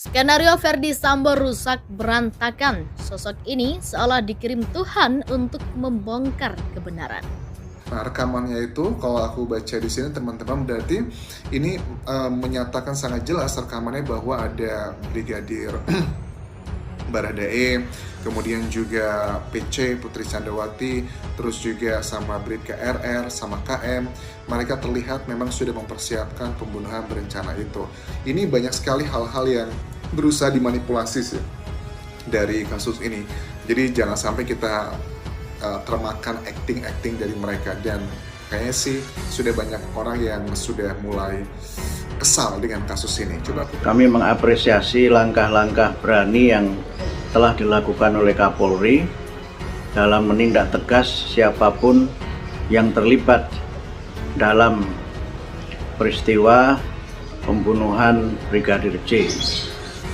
Skenario Verdi Sambo rusak berantakan. Sosok ini seolah dikirim Tuhan untuk membongkar kebenaran. Nah, rekamannya itu kalau aku baca di sini teman-teman, berarti ini menyatakan sangat jelas rekamannya bahwa ada Brigadir Baradae, kemudian juga PC Putri Chandrawati, terus juga sama Bribka RR, sama KM. Mereka terlihat memang sudah mempersiapkan pembunuhan berencana itu. Ini banyak sekali hal-hal yang berusaha dimanipulasi sih dari kasus ini. Jadi jangan sampai kita termakan acting dari mereka, dan kayaknya sih sudah banyak orang yang sudah mulai kesal dengan kasus ini. Kami mengapresiasi langkah-langkah berani yang telah dilakukan oleh Kapolri dalam menindak tegas siapapun yang terlibat dalam peristiwa pembunuhan Brigadir J.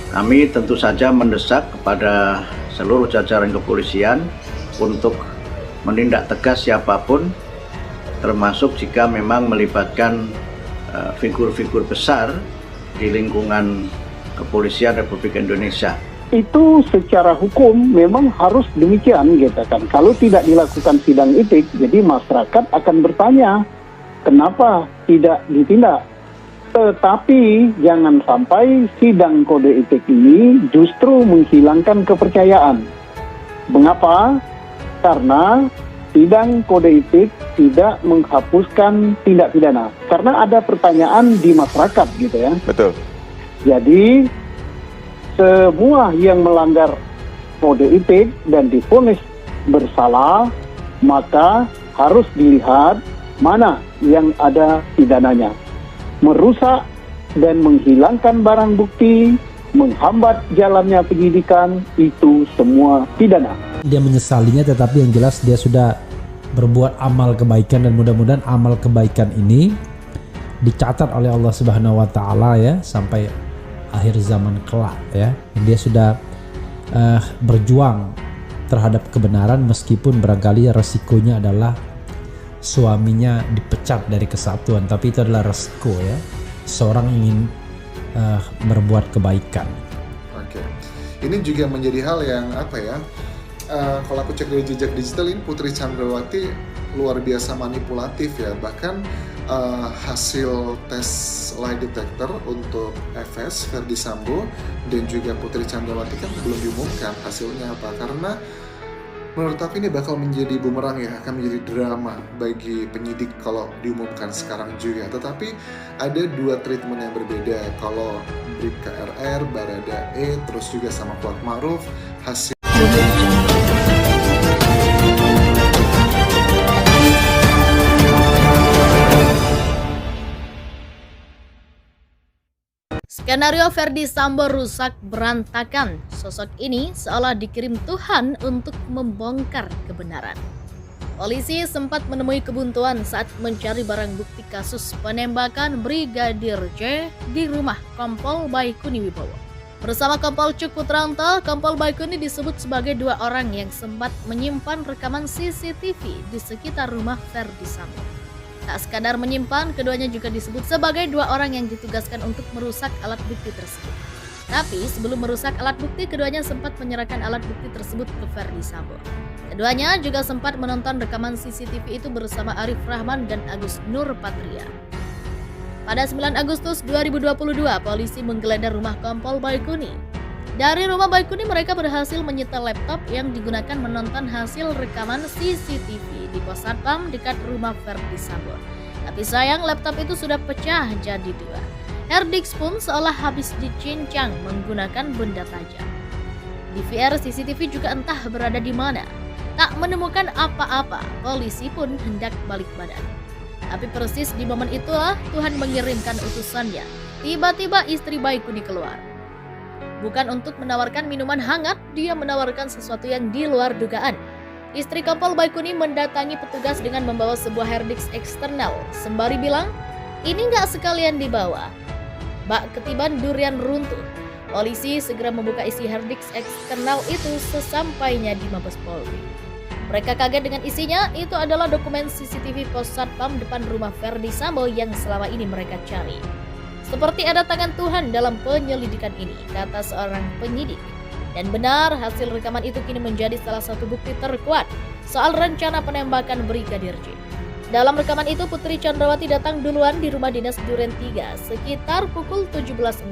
Kami tentu saja mendesak kepada seluruh jajaran kepolisian untuk menindak tegas siapapun, termasuk jika memang melibatkan figur-figur besar di lingkungan kepolisian Republik Indonesia. Itu secara hukum memang harus demikian gitu kan. Kalau tidak dilakukan sidang etik, jadi masyarakat akan bertanya kenapa tidak ditindak. Tetapi jangan sampai sidang kode etik ini justru menghilangkan kepercayaan. Mengapa? Karena sidang kode etik tidak menghapuskan tindak pidana. Karena ada pertanyaan di masyarakat gitu ya. Betul. Jadi semua yang melanggar kode etik dan divonis bersalah, maka harus dilihat mana yang ada pidananya. Merusak dan menghilangkan barang bukti, menghambat jalannya penyidikan, itu semua pidana. Dia menyesalinya, tetapi yang jelas dia sudah berbuat amal kebaikan, dan mudah-mudahan amal kebaikan ini dicatat oleh Allah Subhanahu wa taala ya sampai akhir zaman kelak ya. Dia sudah berjuang terhadap kebenaran meskipun barangkali resikonya adalah suaminya dipecat dari kesatuan, tapi itu adalah resiko ya. Seorang ingin berbuat kebaikan. Oke. Ini juga menjadi hal yang apa ya? Kalau aku cek dari jejak digital ini, Putri Chandrawati luar biasa manipulatif ya. Bahkan hasil tes lie detector untuk FS Verdi Sambo dan juga Putri Chandrawati kan belum diumumkan hasilnya apa, karena menurut aku ini bakal menjadi bumerang ya, akan menjadi drama bagi penyidik kalau diumumkan sekarang juga. Tetapi ada dua treatment yang berbeda. Kalau Bribka RR, Baradae, terus juga sama Kuat Ma'ruf, hasil Skenario Verdi Sambo rusak berantakan. Sosok ini seolah dikirim Tuhan untuk membongkar kebenaran. Polisi sempat menemui kebuntuan saat mencari barang bukti kasus penembakan Brigadir J di rumah Kompol Baikuni Wibowo. Bersama Kompol Cuk Putranto, Kompol Baikuni disebut sebagai dua orang yang sempat menyimpan rekaman CCTV di sekitar rumah Verdi Sambo. Tak sekadar menyimpan, keduanya juga disebut sebagai dua orang yang ditugaskan untuk merusak alat bukti tersebut. Tapi sebelum merusak alat bukti, keduanya sempat menyerahkan alat bukti tersebut ke Verdi Sambo. Keduanya juga sempat menonton rekaman CCTV itu bersama Arif Rahman dan Agus Nurpatria. Pada 9 Agustus 2022, polisi menggeledah rumah Kompol Baikuni. Dari rumah Baikuni, mereka berhasil menyita laptop yang digunakan menonton hasil rekaman CCTV di pos satpam dekat rumah Verdi Sambo. Tapi sayang, laptop itu sudah pecah jadi dua. Harddisk pun seolah habis dicincang menggunakan benda tajam. DVR CCTV juga entah berada di mana. Tak menemukan apa-apa, polisi pun hendak balik badan. Tapi persis di momen itulah Tuhan mengirimkan utusannya. Tiba-tiba istri Baikuni keluar. Bukan untuk menawarkan minuman hangat, dia menawarkan sesuatu yang di luar dugaan. Istri Kompol Baikuni mendatangi petugas dengan membawa sebuah harddisk eksternal. Sembari bilang, ini nggak sekalian dibawa. Bak ketiban durian runtuh. Polisi segera membuka isi harddisk eksternal itu sesampainya di Mabes Polri. Mereka kaget dengan isinya, itu adalah dokumen CCTV pos satpam depan rumah Verdi Sambo yang selama ini mereka cari. Seperti ada tangan Tuhan dalam penyelidikan ini, kata seorang penyidik. Dan benar, hasil rekaman itu kini menjadi salah satu bukti terkuat soal rencana penembakan Brigadir J. Dalam rekaman itu, Putri Chandrawati datang duluan di rumah dinas Duren 3 sekitar pukul 17.16.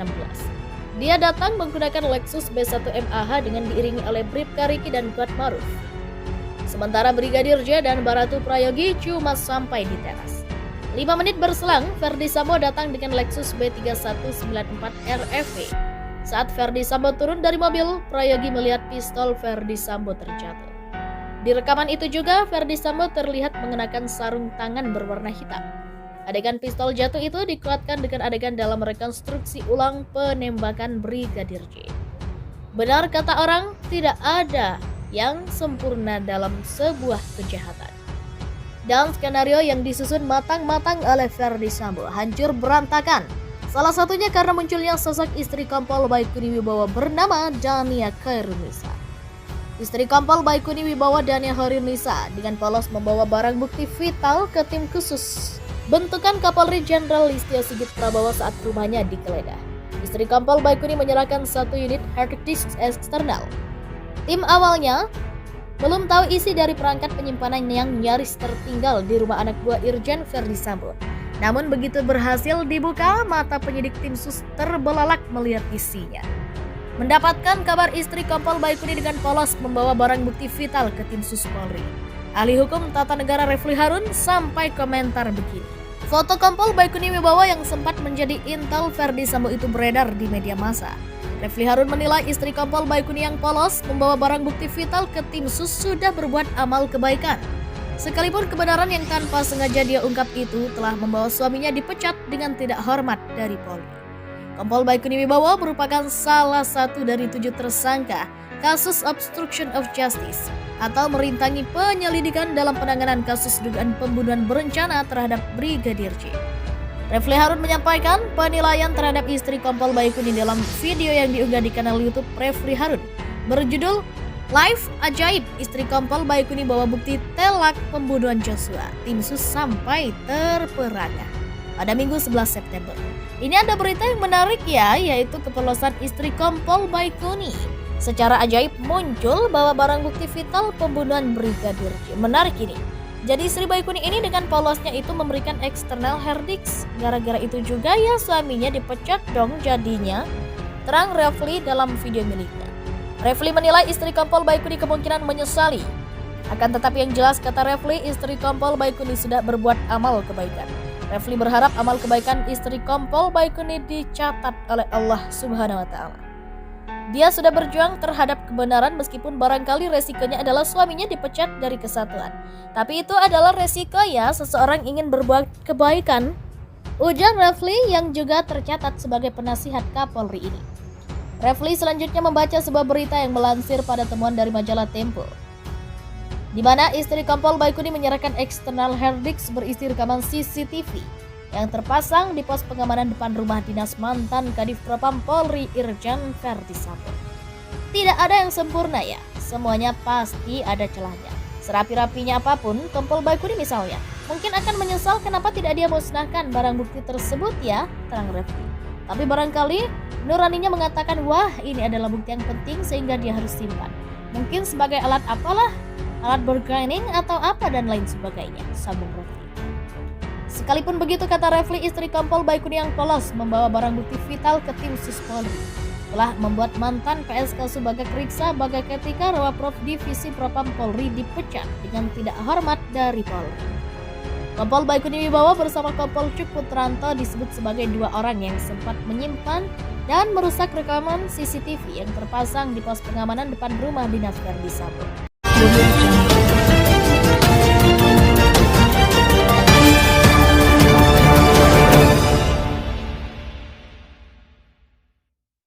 Dia datang menggunakan Lexus B1 MAH dengan diiringi oleh Bribka Riki dan Kuat Maruf. Sementara Brigadir J dan Baratu Prayogi cuma sampai di teras. 5 menit berselang, Ferdi Sambo datang dengan Lexus B3194 RFV. Saat Ferdi Sambo turun dari mobil, Prayogi melihat pistol Ferdi Sambo terjatuh. Di rekaman itu juga, Ferdi Sambo terlihat mengenakan sarung tangan berwarna hitam. Adegan pistol jatuh itu dikuatkan dengan adegan dalam rekonstruksi ulang penembakan Brigadir J. Benar kata orang, tidak ada yang sempurna dalam sebuah kejahatan. Dan skenario yang disusun matang-matang oleh Ferdi Sambo hancur berantakan. Salah satunya karena munculnya sosok istri kompol Baikuni Wibowo bernama Dania Khairunisa. Istri kompol Baikuni Wibowo Dania Khairunisa dengan polos membawa barang bukti vital ke tim khusus bentukan Kapolri Jenderal Listio Sigit Prabowo saat rumahnya digeledah. Istri kompol Baikuni menyerahkan 1 unit hard disk eksternal. Tim awalnya belum tahu isi dari perangkat penyimpanan yang nyaris tertinggal di rumah anak buah Irjen Ferdi Sambo. Namun begitu berhasil dibuka, mata penyidik tim sus terbelalak melihat isinya. Mendapatkan kabar istri kompol Baikuni dengan polos membawa barang bukti vital ke tim sus Polri. Ahli hukum tata negara Refli Harun sampai komentar begini. Foto kompol Baikuni Wibowo yang sempat menjadi intel Ferdi Sambo itu beredar di media massa. Refli Harun menilai istri kompol Baikuni yang polos membawa barang bukti vital ke tim sus sudah berbuat amal kebaikan. Sekalipun kebenaran yang tanpa sengaja dia ungkap itu telah membawa suaminya dipecat dengan tidak hormat dari Polri. Kompol Baikuni Wibowo merupakan salah satu dari 7 tersangka kasus obstruction of justice atau merintangi penyelidikan dalam penanganan kasus dugaan pembunuhan berencana terhadap Brigadir J. Refli Harun menyampaikan penilaian terhadap istri kompol Baikuni dalam video yang diunggah di kanal YouTube Refli Harun berjudul Live Ajaib Istri Kompol Baikuni bawa bukti telak pembunuhan Joshua. Tim sus sampai terperangah pada Minggu 11 September. Ini ada berita yang menarik ya, yaitu kepolosan istri kompol Baikuni secara ajaib muncul bawa barang bukti vital pembunuhan Brigadir J. Menarik ini. Jadi istri Baikuni ini dengan polosnya itu memberikan eksternal hard disk. Gara-gara itu juga ya suaminya dipecat dong jadinya, terang Refli dalam video miliknya. Refli menilai istri kompol Baikuni kemungkinan menyesali. Akan tetapi yang jelas kata Refli, istri kompol Baikuni sudah berbuat amal kebaikan. Refli berharap amal kebaikan istri kompol Baikuni dicatat oleh Allah Subhanahu wa Ta'ala. Dia sudah berjuang terhadap kebenaran meskipun barangkali resikonya adalah suaminya dipecat dari kesatuan. Tapi itu adalah resiko ya seseorang ingin berbuat kebaikan, ujar Refli yang juga tercatat sebagai penasihat Kapolri ini. Refli selanjutnya membaca sebuah berita yang melansir pada temuan dari majalah Tempo, di mana istri kompol Baikuni menyerahkan eksternal hard disk berisi rekaman CCTV yang terpasang di pos pengamanan depan rumah dinas mantan Kadif Propam Polri Irjen Ferdi Sambo. Tidak ada yang sempurna ya, semuanya pasti ada celahnya. Serapi-rapinya apapun, kompol Baikuni misalnya, mungkin akan menyesal kenapa tidak dia musnahkan barang bukti tersebut ya, terang Refli. Tapi barangkali nuraninya mengatakan, wah ini adalah bukti yang penting sehingga dia harus simpan. Mungkin sebagai alat apalah, alat bargaining atau apa dan lain sebagainya, sambung Refli. Sekalipun begitu kata Refli, istri kompol Baikuni yang polos membawa barang bukti vital ke tim sus Polri telah membuat mantan PSK Subagak Riksa Baga Ketika Rawaprov Divisi Propam Polri dipecat dengan tidak hormat dari Polri. Kompol Baikuni Wibowo bersama Kompol Cuk Putranto disebut sebagai 2 orang yang sempat menyimpan dan merusak rekaman CCTV yang terpasang di pos pengamanan depan rumah dinas Ferdi Sambo.